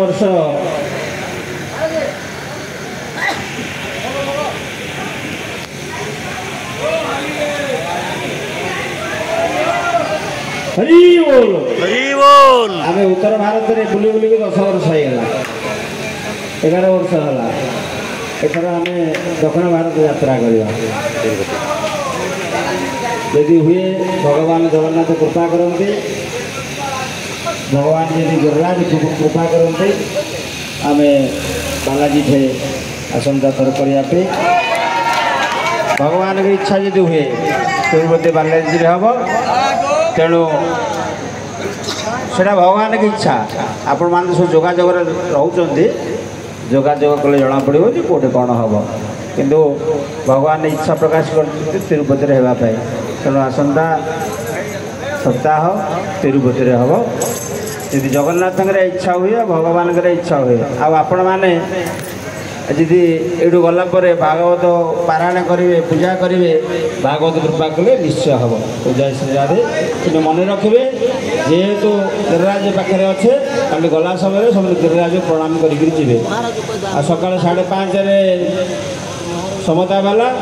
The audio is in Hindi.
वर्ष हरि बोल आम उत्तर भारत में बुली बुलिक 10 वर्ष होगा 11 वर्ष है एथर आम दक्षिण भारत यात्रा करवा यदि हुए भगवान जगन्नाथ कृपा करते भगवान यदि गिरिराज कृपा करते आम बालाजी थे आसंता थर करने भगवान की इच्छा यदि हुए तिरुपति बालाजी हम तेणु सेटा भगवान की इच्छा आपण मान सब जोगाजोग रोचे जोगाजोग कले जना पड़ो कि कौटे कौन हम किंतु भगवान इच्छा प्रकाश कर तिरुपति होगापाई तेणु आसंता सप्ताह तिरुपति हम यदि जगन्नाथ इच्छा हुए भगवान इच्छा हुए आपण मैंने यदि यू गलापर भागवत पारायण करेंगे पूजा करेंगे भागवत कृपा कले निश्चय हम जय श्री राधे कि मन रखिए जेहेतु गिरिराज पाखे अच्छे कल गला समय सब गिरिराज प्रणाम करें सका 5:30 समता वाला